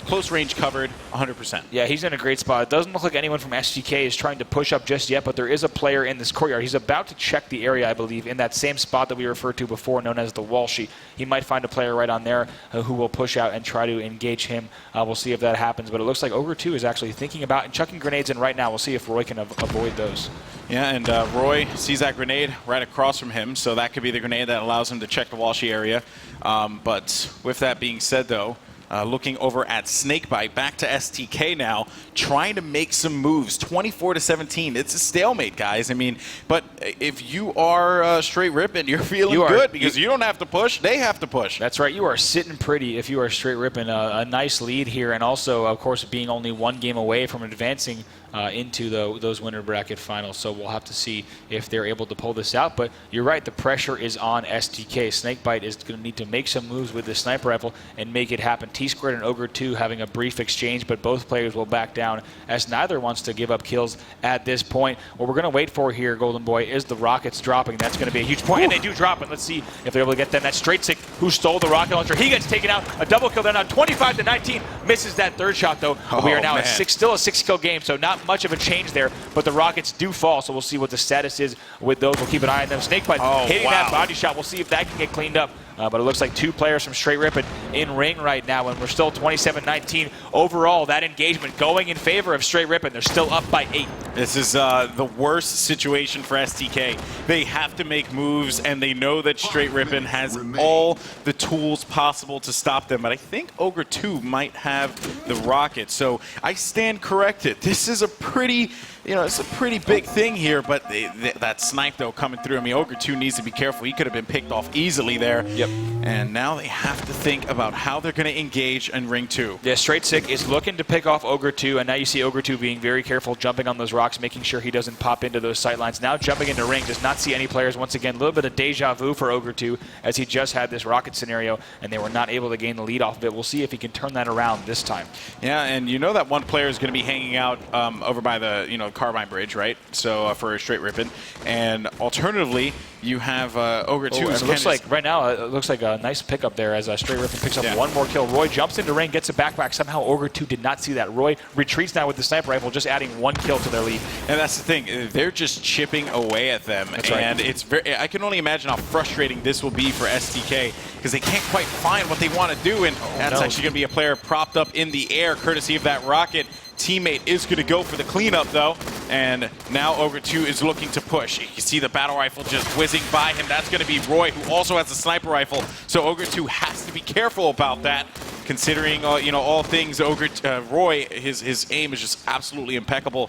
close range covered 100%. Yeah, he's in a great spot. It doesn't look like anyone from StK is trying to push up just yet, but there is a player in this courtyard. He's about to check the area, I believe, in that same spot that we referred to before, known as the wall sheet. He might find a player right on there who will push out and try to engage him. We'll see if that happens, but it looks like Ogre 2 is actually thinking about and chucking grenades in right now. We'll see if Roy can avoid those. Yeah, and Roy sees that grenade right across from him, so that could be the grenade that allows him to check the wall sheet area. But with that being said, though, Looking over at Snakebite, back to StK now, trying to make some moves. 24-17. It's a stalemate, guys. I mean, but if you are Str8 Rippin, you're feeling good because you don't have to push. They have to push. That's right. You are sitting pretty if you are Str8 Rippin. A nice lead here, and also, of course, being only one game away from advancing into those winner bracket finals. So we'll have to see if they're able to pull this out. But you're right, the pressure is on StK. Snakebite is going to need to make some moves with the sniper rifle and make it happen. T-Squared and Ogre 2 having a brief exchange, but both players will back down as neither wants to give up kills at this point. What we're going to wait for here, Golden Boy, is the rockets dropping. That's going to be a huge point, and they do drop it. Let's see if they're able to get them. That's Str8 who stole the rocket launcher. He gets taken out. A double kill there now, 25-19. Misses that third shot, though. We are now still a 6-kill game, so not much of a change there, but the rockets do fall, so we'll see what the status is with those. We'll keep an eye on them. Snakebite hitting that body shot. We'll see if that can get cleaned up. But it looks like two players from Str8 Rippin in ring right now, and we're still 27-19. Overall, that engagement going in favor of Str8 Rippin. They're still up by 8. This is the worst situation for StK. They have to make moves, and they know that Str8 Rippin has all the tools possible to stop them. But I think Ogre 2 might have the rocket, so I stand corrected. This is a pretty... it's a pretty big thing here, but that snipe, though, coming through. I mean, Ogre 2 needs to be careful. He could have been picked off easily there. Yep. And now they have to think about how they're going to engage in Ring 2. Yeah, Str8 is looking to pick off Ogre 2, and now you see Ogre 2 being very careful, jumping on those rocks, making sure he doesn't pop into those sight lines. Now jumping into Ring, does not see any players. Once again, a little bit of deja vu for Ogre 2, as he just had this rocket scenario, and they were not able to gain the lead off of it. We'll see if he can turn that around this time. Yeah, and you know that one player is going to be hanging out over by the Carbine Bridge, right? So for Str8 Rippin, and alternatively, you have Ogre 2. It looks like right now it looks like a nice pickup there as Str8 Rippin picks up one more kill. Roy jumps into Ring, gets a backpack. Somehow Ogre 2 did not see that. Roy retreats now with the sniper rifle, just adding one kill to their lead. And that's the thing; they're just chipping away at them. That's and right. It's very. I can only imagine how frustrating this will be for StK because they can't quite find what they want to do, and that's actually going to be a player propped up in the air, courtesy of that rocket. Teammate is going to go for the cleanup, though, and now Ogre 2 is looking to push. You can see the battle rifle just whizzing by him. That's going to be Roy, who also has a sniper rifle, so Ogre 2 has to be careful about that, considering all things. Roy, his aim is just absolutely impeccable.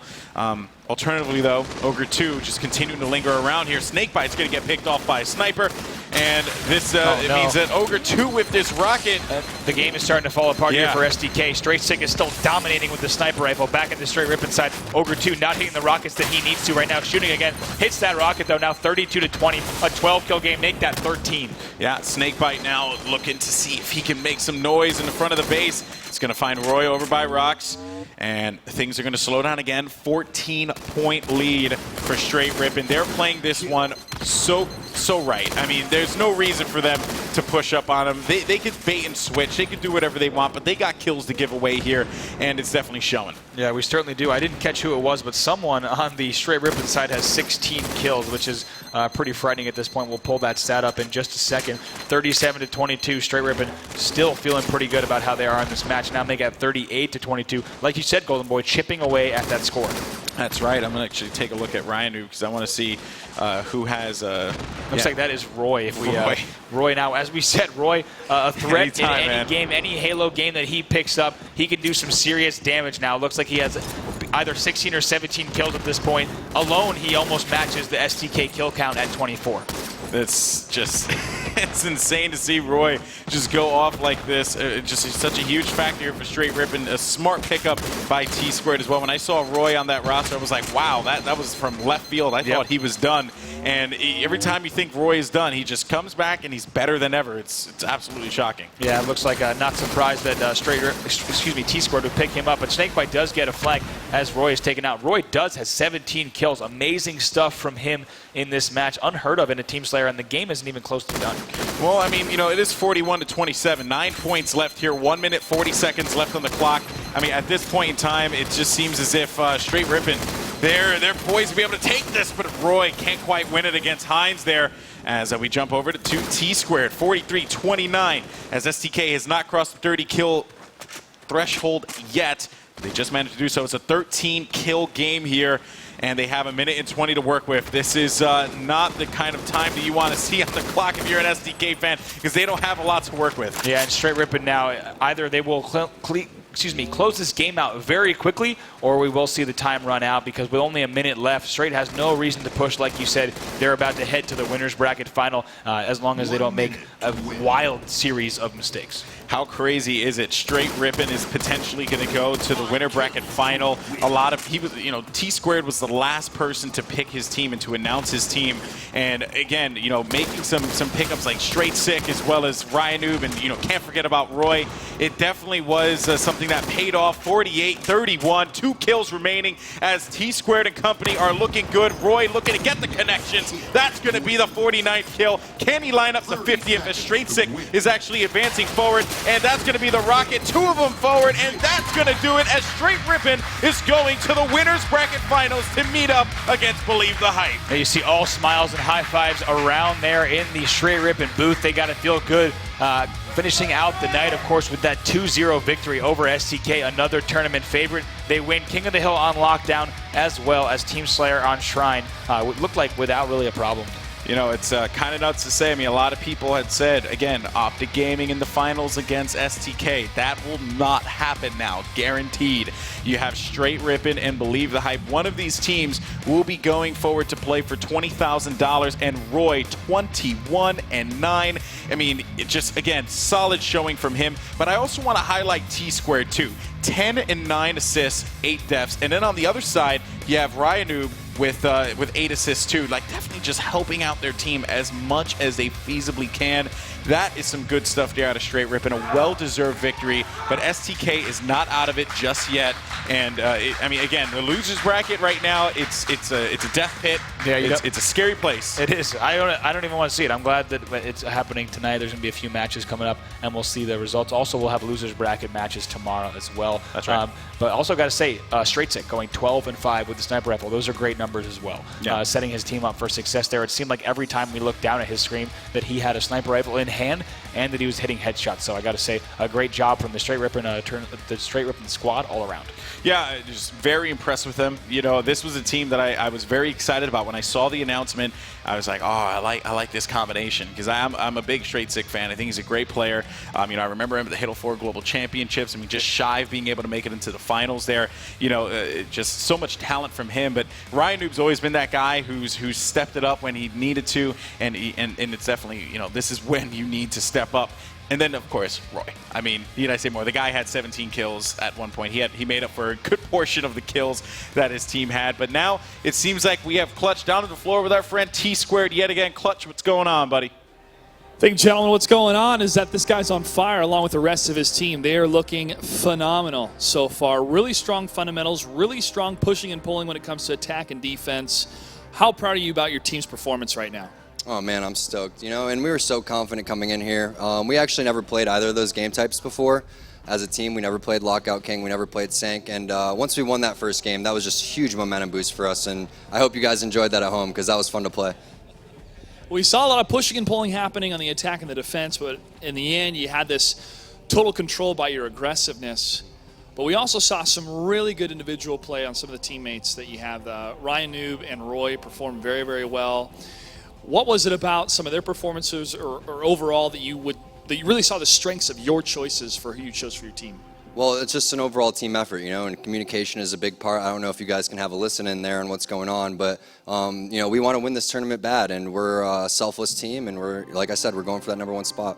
Alternatively, though, Ogre 2 just continuing to linger around here. Snakebite's going to get picked off by a sniper, and this means that Ogre 2 with this rocket. The game is starting to fall apart here for StK. Str8 is still dominating with the sniper rifle. Back at the Str8 Rippin side, Ogre 2 not hitting the rockets that he needs to right now. Shooting again, hits that rocket though. Now 32-20, a 12-kill game. Make that 13. Yeah, Snakebite now looking to see if he can make some noise in the front of the base. It's going to find Roy over by rocks, and things are going to slow down again. 14-point lead for Str8 Rippin. They're playing this one so right. I mean, there's no reason for them to push up on them. They could bait and switch. They could do whatever they want, but they got kills to give away here, and it's definitely showing. Yeah, we certainly do. I didn't catch who it was, but someone on the Str8 Rippin side has 16 kills, which is pretty frightening at this point. We'll pull that stat up in just a second. 37-22. Str8 Rippin still feeling pretty good about how they are in this match. Now they got 38-22. Like you said, Golden Boy, chipping away at that score. That's right. I'm going to actually take a look at Ryan because I want to see who has... Looks like that is Roy. If we Roy now, as we said, Roy, a threat anytime, in any game, any Halo game that he picks up, he can do some serious damage now. Looks like he has either 16 or 17 kills at this point. Alone, he almost matches the StK kill count at 24. It's just... it's insane to see Roy just go off like this. Just such a huge factor here for Str8 Rippin. A smart pickup by T-Squared as well. When I saw Roy on that roster, I was like, wow, that was from left field. I thought he was done. And every time you think Roy is done, he just comes back and he's better than ever. It's absolutely shocking. Yeah, it looks like not surprised that T-Squared would pick him up. But Snakebite does get a flag as Roy is taken out. Roy has 17 kills. Amazing stuff from him in this match. Unheard of in a Team Slayer, and the game isn't even close to done. Well, I mean, it is 41-27. 9 points left here. 1 minute, 40 seconds left on the clock. I mean, at this point in time, it just seems as if Str8 Rippin, they're poised to be able to take this, but Roy can't quite win it against Hines there. As we jump over to T-Squared, 43-29, as StK has not crossed the 30-kill threshold yet. They just managed to do so. It's a 13-kill game here, and they have 1:20 to work with. This is not the kind of time that you want to see on the clock if you're an StK fan, because they don't have a lot to work with. Yeah, and Str8 Rippin now, either they will close this game out very quickly, or we will see the time run out, because with only a minute left, Str8 has no reason to push. Like you said, they're about to head to the winner's bracket final as long as they don't make a wild series of mistakes. How crazy is it? Str8 Rippin is potentially going to go to the winner bracket final. T2 was the last person to pick his team and to announce his team. And again, making some pickups like Str8 as well as Ryan Noob, and can't forget about Roy. It definitely was something that paid off. 48-31, 2 kills remaining as T2 and company are looking good. Roy looking to get the connections. That's going to be the 49th kill. Can he line up the 50th as Str8 is actually advancing forward? And that's going to be the rocket, 2 of them forward, and that's going to do it as Str8 Rippin is going to the winner's bracket finals to meet up against Believe the Hype. Now you see all smiles and high fives around there in the Str8 Rippin booth. They got to feel good. Finishing out the night, of course, with that 2-0 victory over StK, another tournament favorite. They win King of the Hill on Lockdown as well as Team Slayer on Shrine. Looked like without really a problem. It's kind of nuts to say. I mean, a lot of people had said, again, Optic Gaming in the finals against StK. That will not happen now, guaranteed. You have Str8 Rippin and Believe the Hype. One of these teams will be going forward to play for $20,000, and Roy 21-9. I mean, again, solid showing from him. But I also want to highlight T2 too. 10 and 9 assists, 8 deaths. And then on the other side, you have Ryan with 8 assists too. Like, definitely just helping out their team as much as they feasibly can. That is some good stuff there out of Str8 Rippin. A well-deserved victory, but StK is not out of it just yet. And again, the losers bracket right now, it's a death pit. Yeah, it's a scary place. It is. I don't even want to see it. I'm glad that it's happening tonight. There's going to be a few matches coming up, and we'll see the results. Also, we'll have losers bracket matches tomorrow as well. That's right. But also got to say, Str8 going 12-5 with the sniper rifle. Those are great numbers as well. Yeah. Setting his team up for success there. It seemed like every time we looked down at his screen that he had a sniper rifle in hand and that he was hitting headshots. So I got to say, a great job from the Str8 Rippin squad all around. Yeah, just very impressed with them. This was a team that I was very excited about. When I saw the announcement, I was like, oh, I like this combination, because I'm a big Str8 fan. I think he's a great player. I remember him at the Halo 4 Global Championships. Just shy of being able to make it into the finals there. Just so much talent from him. But Ryan Noob's always been that guy who's stepped it up when he needed to, and it's definitely, this is when you need to step up. And then, of course, Roy. I mean, need I say more? The guy had 17 kills at one point. He made up for a good portion of the kills that his team had. But now it seems like we have Clutch down to the floor with our friend T2 yet again. Clutch, what's going on, buddy? Thank you, gentlemen. What's going on is that this guy's on fire along with the rest of his team. They are looking phenomenal so far. Really strong fundamentals, really strong pushing and pulling when it comes to attack and defense. How proud are you about your team's performance right now? Oh man, I'm stoked. And we were so confident coming in here. We actually never played either of those game types before. As a team, we never played Lockout King, we never played Sank, and once we won that first game, that was just a huge momentum boost for us, and I hope you guys enjoyed that at home, because that was fun to play. We saw a lot of pushing and pulling happening on the attack and the defense, but in the end, you had this total control by your aggressiveness. But we also saw some really good individual play on some of the teammates that you have. Ryan Noob and Roy performed very, very well. What was it about some of their performances or overall that you really saw the strengths of your choices for who you chose for your team? Well, it's just an overall team effort, and communication is a big part. I don't know if you guys can have a listen in there on what's going on, but, we want to win this tournament bad, and we're a selfless team, and like I said, we're going for that #1 spot.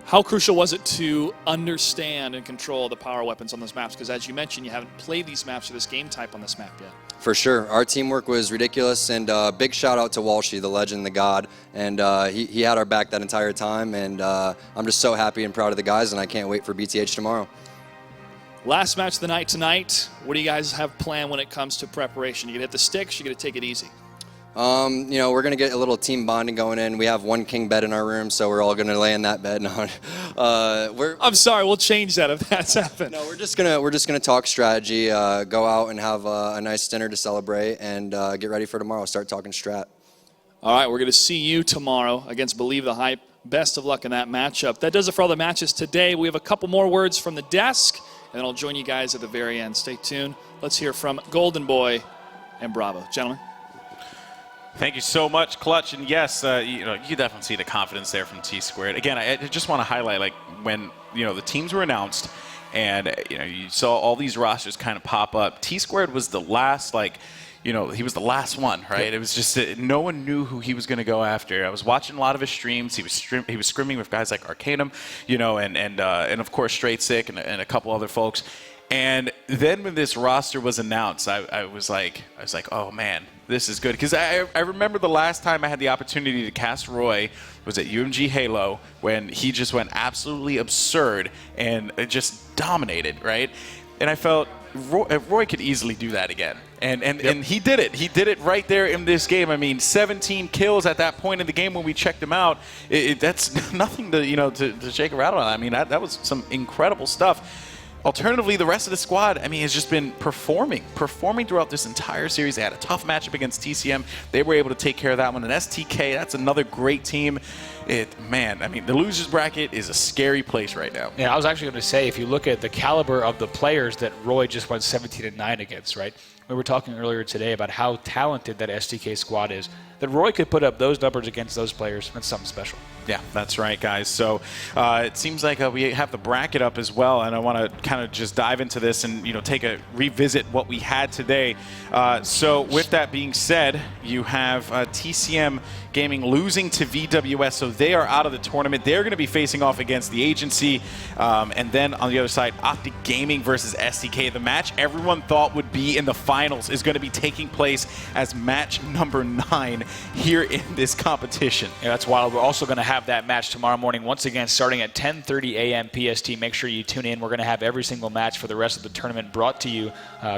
How crucial was it to understand and control the power weapons on those maps? Because as you mentioned, you haven't played these maps or this game type on this map yet. For sure. Our teamwork was ridiculous, and big shout out to Walshy, the legend, the god, and he had our back that entire time, and I'm just so happy and proud of the guys, and I can't wait for BTH tomorrow. Last match of the night tonight. What do you guys have planned when it comes to preparation? You gonna hit the sticks? You gonna take it easy? We're going to get a little team bonding going in. We have one king bed in our room, so we're all going to lay in that bed. I'm sorry, we'll change that if that's happened. No, we're just gonna talk strategy, go out and have a nice dinner to celebrate, and get ready for tomorrow. Start talking strat. All right, we're going to see you tomorrow against Believe the Hype. Best of luck in that matchup. That does it for all the matches today. We have a couple more words from the desk, then I'll join you guys at the very end. Stay tuned. Let's hear from Golden Boy and Bravo. Gentlemen. Thank you so much, Clutch. And yes, you definitely see the confidence there from T-Squared. Again, I just want to highlight, like, when, the teams were announced and, you saw all these rosters kind of pop up. T-Squared was the last, he was the last one, right? Yep. It was just no one knew who he was going to go after. I was watching a lot of his streams. He was scrimming with guys like Arcanum, and of course Str8 and a couple other folks. And then when this roster was announced, I was like, oh man, this is good. Because I remember the last time I had the opportunity to cast Roy was at UMG Halo, when he just went absolutely absurd and just dominated, right? And I felt Roy could easily do that again. And he did it. He did it right there in this game. I mean, 17 kills at that point in the game when we checked him out. That's nothing to shake a rattle on. I mean, that was some incredible stuff. Alternatively, the rest of the squad, has just been performing throughout this entire series. They had a tough matchup against TCM. They were able to take care of that one. And StK, that's another great team. The losers bracket is a scary place right now. Yeah, I was actually going to say, if you look at the caliber of the players that Roy just went 17-9 against, right? We were talking earlier today about how talented that StK squad is. That Roy could put up those numbers against those players. That's something special. Yeah, that's right, guys. So it seems like we have the bracket up as well, and I want to kind of just dive into this and revisit what we had today. So with that being said, you have TCM Gaming losing to VWS, so they are out of the tournament. They're going to be facing off against the agency, and then on the other side, Optic Gaming versus StK. The match everyone thought would be in the finals is going to be taking place as match number 9 here in this competition. Yeah, that's wild. We're also going to have that match tomorrow morning, once again, starting at 10:30 a.m. PST. Make sure you tune in. We're going to have every single match for the rest of the tournament brought to you.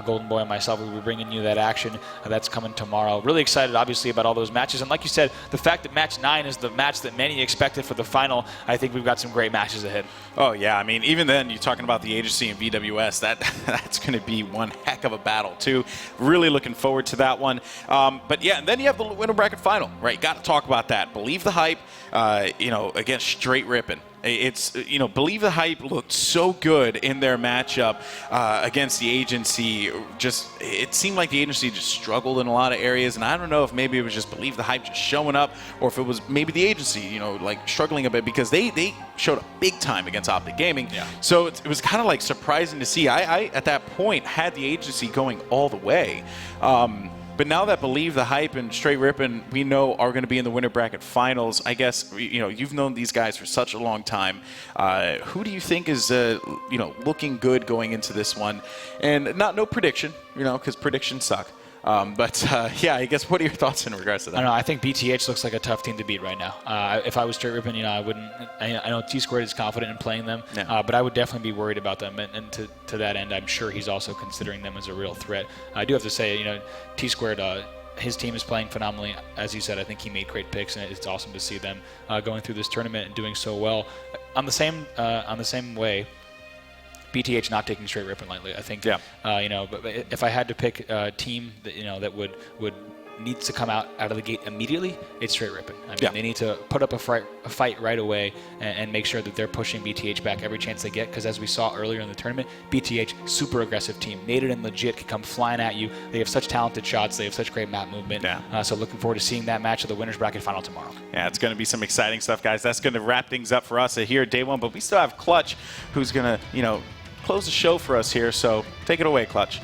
Golden Boy and myself will be bringing you that action. That's coming tomorrow. Really excited, obviously, about all those matches. And like you said, the fact that match 9 is the match that many expected for the final, I think we've got some great matches ahead. Oh, yeah. Even then, you're talking about the agency and VWS. That's going to be one heck of a battle, too. Really looking forward to that one. But, yeah, and then you have the winner bracket final, right? Got to talk about that. Believe the Hype, against Str8 Rippin. It's, Believe the Hype looked so good in their matchup against the agency. It seemed like the agency just struggled in a lot of areas, and I don't know if maybe it was just Believe the Hype just showing up, or if it was maybe the agency, struggling a bit, because they showed up big time against Optic Gaming. Yeah. So it was kind of surprising to see. I at that point had the agency going all the way. But now that Believe the Hype and Str8 Rippin, we know, are going to be in the winner bracket finals, I guess, you've known these guys for such a long time. Who do you think is, looking good going into this one? And no prediction, because predictions suck. Yeah, I guess, what are your thoughts in regards to that? I don't know. I think BTH looks like a tough team to beat right now. If I was Str8 Rippin, I wouldn't. I know T-Squared is confident in playing them, but I would definitely be worried about them. And to that end, I'm sure he's also considering them as a real threat. I do have to say, T-Squared, his team is playing phenomenally. As you said, I think he made great picks, and it's awesome to see them going through this tournament and doing so well. On the same way, BTH not taking Str8 Rippin lightly. I think, but if I had to pick a team that, that would needs to come out of the gate immediately, it's Str8 Rippin. They need to put up a fight right away and make sure that they're pushing BTH back every chance they get, because as we saw earlier in the tournament, BTH, super aggressive team. Nated and legit, can come flying at you. They have such talented shots. They have such great map movement. So looking forward to seeing that match of the winners bracket final tomorrow. Yeah, it's going to be some exciting stuff, guys. That's going to wrap things up for us here at day one, but we still have Clutch, who's going to, close the show for us here. So take it away, Clutch.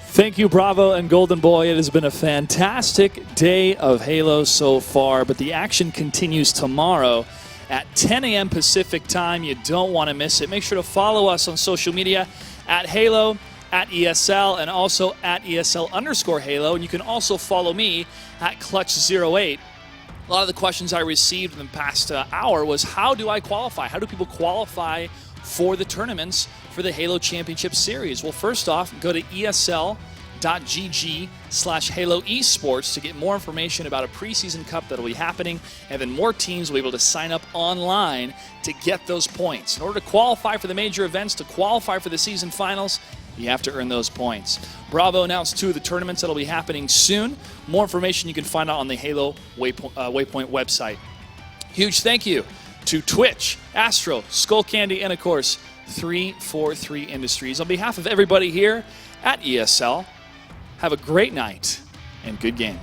Thank you, Bravo and Golden Boy. It has been a fantastic day of Halo so far, but the action continues tomorrow at 10 a.m. Pacific time. You don't want to miss it. Make sure to follow us on social media at Halo, at ESL, and also at ESL_Halo. And you can also follow me at Clutch08. A lot of the questions I received in the past hour was, how do I qualify? How do people qualify for the tournaments for the Halo Championship Series? Well, first off, go to esl.gg/Halo Esports to get more information about a preseason cup that'll be happening, and then more teams will be able to sign up online to get those points. In order to qualify for the major events, to qualify for the season finals, you have to earn those points. Bravo announced 2 of the tournaments that'll be happening soon. More information you can find out on the Halo Waypoint website. Huge thank you to Twitch, Astro, Skullcandy, and of course, 343 Industries. On behalf of everybody here at ESL, have a great night and good game.